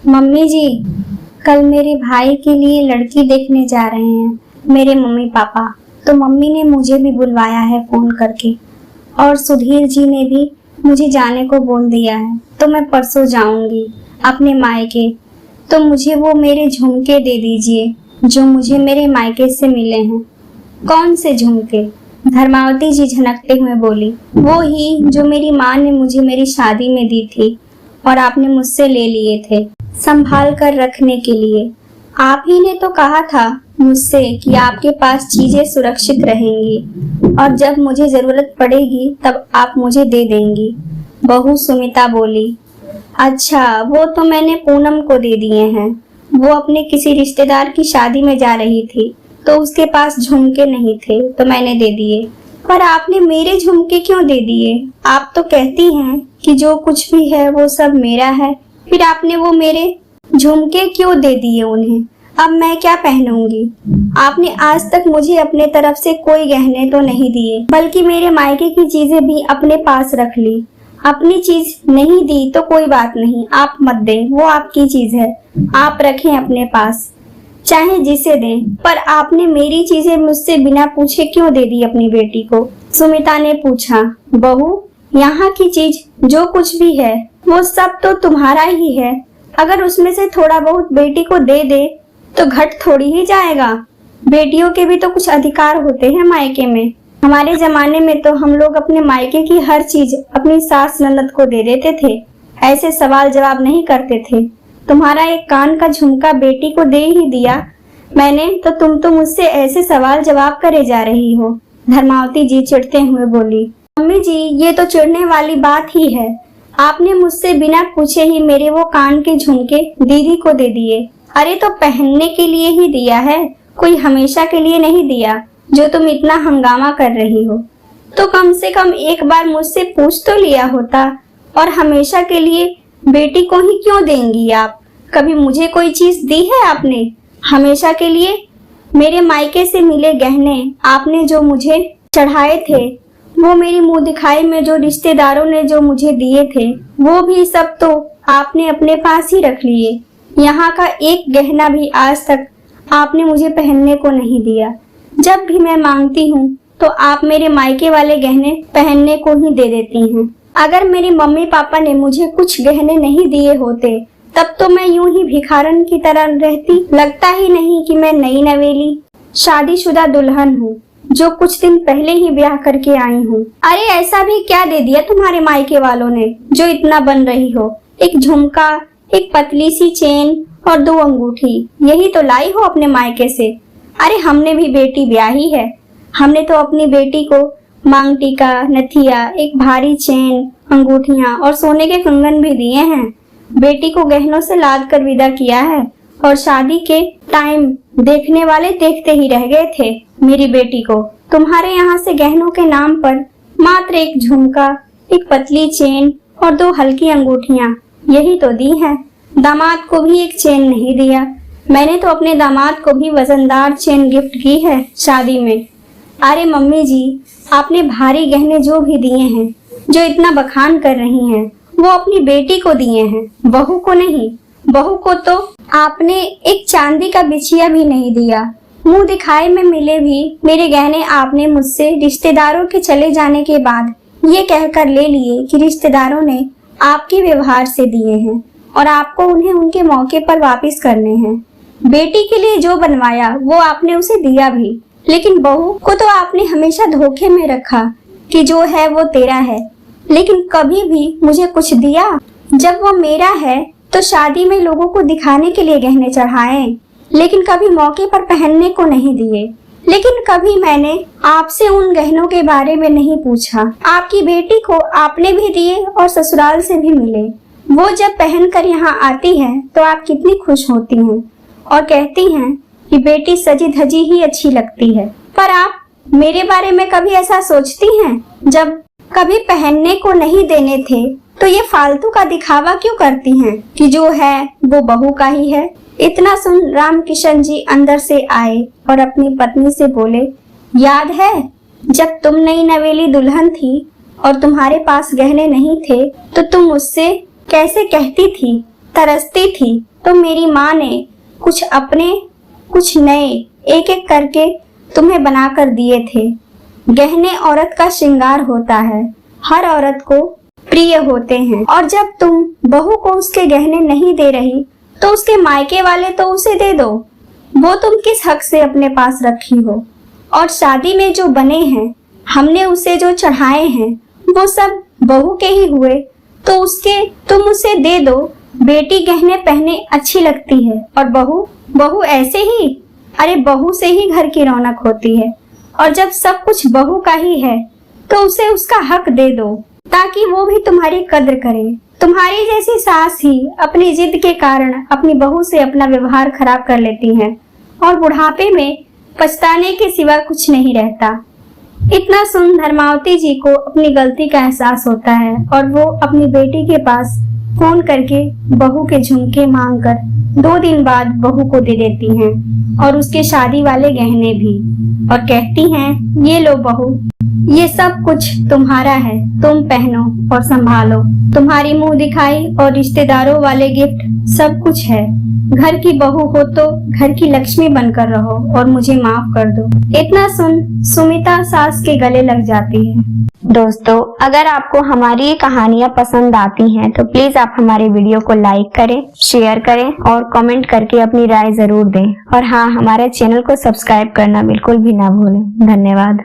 Mummy जी, कल मेरे भाई के लिए लड़की देखने जा रहे हैं मेरे मम्मी पापा। तो मम्मी ने मुझे भी बुलवाया है फोन करके, और सुधीर जी ने भी मुझे जाने को बोल दिया है। तो मैं परसों जाऊंगी अपने मायके। तो मुझे वो मेरे झुमके दे दीजिए जो मुझे मेरे मायके से मिले हैं। कौन से झुमके? धर्मावती जी झनकते हुए बोली। वो ही जो मेरी माँ ने मुझे मेरी शादी में दी थी और आपने मुझसे ले लिए थे संभाल कर रखने के लिए। आप ही ने तो कहा था मुझसे कि आपके पास चीजें सुरक्षित रहेंगी और जब मुझे जरूरत पड़ेगी तब आप मुझे दे देंगी। बहू सुमिता बोली। अच्छा, वो तो मैंने पूनम को दे दिए हैं। वो अपने किसी रिश्तेदार की शादी में जा रही थी तो उसके पास झुमके नहीं थे तो मैंने दे दिए। पर आपने मेरे झुमके क्यों दे दिए? आप तो कहती हैं कि जो कुछ भी है वो सब मेरा है, फिर आपने वो मेरे झुमके क्यों दे दिए उन्हें? अब मैं क्या पहनूंगी? आपने आज तक मुझे अपने तरफ से कोई गहने तो नहीं दिए, बल्कि मेरे मायके की चीजें भी अपने पास रख ली। अपनी चीज नहीं दी तो कोई बात नहीं, आप मत दें, वो आपकी चीज है, आप रखें अपने पास, चाहे जिसे दें। पर आपने मेरी चीजें मुझसे बिना पूछे क्यों दे दी अपनी बेटी को? सुमिता ने पूछा। बहू, यहाँ की चीज जो कुछ भी है वो सब तो तुम्हारा ही है। अगर उसमें से थोड़ा बहुत बेटी को दे दे तो घट थोड़ी ही जाएगा। बेटियों के भी तो कुछ अधिकार होते हैं मायके में। हमारे जमाने में तो हम लोग अपने मायके की हर चीज अपनी सास ननद को दे देते थे, ऐसे सवाल जवाब नहीं करते थे। तुम्हारा एक कान का झुमका बेटी को दे ही दिया मैंने, तो तुम तो मुझसे ऐसे सवाल जवाब करे जा रही हो। धर्मावती जी चिढ़ते हुए बोली। मम्मी जी, ये तो चिढ़ने वाली बात ही है। आपने मुझसे बिना पूछे ही मेरे वो कान के झुमके दीदी को दे दिए। अरे तो पहनने के लिए ही दिया है, कोई हमेशा के लिए नहीं दिया जो तुम इतना हंगामा कर रही हो। तो कम से कम एक बार मुझसे पूछ तो लिया होता। और हमेशा के लिए बेटी को ही क्यों देंगी आप? कभी मुझे कोई चीज दी है आपने? हमेशा के लिए मेरे मायके से मिले गहने आपने जो मुझे चढ़ाए थे, वो मेरी मुंह दिखाई में जो रिश्तेदारों ने जो मुझे दिए थे, वो भी सब तो आपने अपने पास ही रख लिए। यहाँ का एक गहना भी आज तक आपने मुझे पहनने को नहीं दिया। जब भी मैं मांगती हूँ तो आप मेरे मायके वाले गहने पहनने को ही दे देती हैं। अगर मेरे मम्मी पापा ने मुझे कुछ गहने नहीं दिए होते तब तो मैं यूं ही भिखारन की तरह रहती। लगता ही नहीं कि मैं नई नवेली शादीशुदा दुल्हन हूँ जो कुछ दिन पहले ही ब्याह करके आई हूँ। अरे ऐसा भी क्या दे दिया तुम्हारे मायके वालों ने जो इतना बन रही हो? एक झुमका, एक पतली सी चेन और 2 अंगूठी, यही तो लाई हो अपने मायके से। अरे हमने भी बेटी ब्याही है, हमने तो अपनी बेटी को मांग टीका, नथिया, एक भारी चेन, अंगूठियां और सोने के कंगन भी दिए हैं। बेटी को गहनों से लाद कर विदा किया है और शादी के टाइम देखने वाले देखते ही रह गए थे मेरी बेटी को। तुम्हारे यहाँ से गहनों के नाम पर मात्र एक झुमका, एक पतली चेन और 2 हल्की अंगूठियां, यही तो दी हैं। दामाद को भी एक चेन नहीं दिया। मैंने तो अपने दामाद को भी वजनदार चेन गिफ्ट की है शादी में। अरे मम्मी जी, आपने भारी गहने जो भी दिए हैं, जो इतना बखान कर रही हैं, वो अपनी बेटी को दिए हैं, बहू को नहीं। बहू को तो आपने एक चांदी का बिछिया भी नहीं दिया। मुंह दिखाए में मिले भी मेरे गहने आपने मुझसे रिश्तेदारों के चले जाने के बाद ये कहकर ले लिए कि रिश्तेदारों ने आपके व्यवहार से दिए हैं और आपको उन्हें उनके मौके पर वापस करने हैं। बेटी के लिए जो बनवाया वो आपने उसे दिया भी, लेकिन बहू को तो आपने हमेशा धोखे में रखा कि जो है वो तेरा है, लेकिन कभी भी मुझे कुछ दिया? जब वो मेरा है तो शादी में लोगों को दिखाने के लिए गहने चढ़ाए, लेकिन कभी मौके पर पहनने को नहीं दिए। लेकिन कभी मैंने आपसे उन गहनों के बारे में नहीं पूछा। आपकी बेटी को आपने भी दिए और ससुराल से भी मिले। वो जब पहनकर यहाँ आती है तो आप कितनी खुश होती हैं और कहती हैं कि बेटी सजी धजी ही अच्छी लगती है। पर आप मेरे बारे में कभी ऐसा सोचती हैं? जब कभी पहनने को नहीं देने थे तो ये फालतू का दिखावा क्यों करती हैं कि जो है वो बहू का ही है? इतना सुन रामकिशन जी अंदर से आए और अपनी पत्नी से बोले, याद है जब तुम नई नवेली दुल्हन थी और तुम्हारे पास गहने नहीं थे तो तुम मुझसे कैसे कहती थी तरसती थी तो मेरी माँ ने कुछ अपने कुछ नए एक एक करके तुम्हें बना कर दिए थे। गहने औरत का श्रृंगार होता है, हर औरत को प्रिय होते हैं, और जब तुम बहू को उसके गहने नहीं दे रही तो उसके मायके वाले तो उसे दे दो, वो तुम किस हक से अपने पास रखी हो। और शादी में जो बने हैं, हमने उसे जो चढ़ाए हैं, वो सब बहू के ही हुए, तो उसके तुम उसे दे दो। बेटी गहने पहने अच्छी लगती है, और बहू ऐसे ही, अरे बहू से ही घर की रौनक होती है। और जब सब कुछ बहू का ही है तो उसे उसका हक दे दो, ताकि वो भी तुम्हारी कद्र करे। तुम्हारी जैसी सास ही अपनी जिद के कारण अपनी बहू से अपना व्यवहार खराब कर लेती हैं, और बुढ़ापे में पछताने के सिवा कुछ नहीं रहता। इतना सुन धर्मावती जी को अपनी गलती का एहसास होता है, और वो अपनी बेटी के पास फोन करके बहू के झुमके मांगकर 2 दिन बाद बहू को दे देती हैं, और उसके शादी वाले गहने भी, और कहती हैं, ये लो बहू, ये सब कुछ तुम्हारा है, तुम पहनो और संभालो। तुम्हारी मुंह दिखाई और रिश्तेदारों वाले गिफ्ट सब कुछ है। घर की बहू हो तो घर की लक्ष्मी बनकर रहो, और मुझे माफ कर दो। इतना सुन सुमिता सास के गले लग जाती है। दोस्तों, अगर आपको हमारी ये कहानियाँ पसंद आती हैं तो प्लीज आप हमारे वीडियो को लाइक करें, शेयर करें और कमेंट करके अपनी राय जरूर दें। और हाँ, हमारे चैनल को सब्सक्राइब करना बिल्कुल भी ना भूलें। धन्यवाद।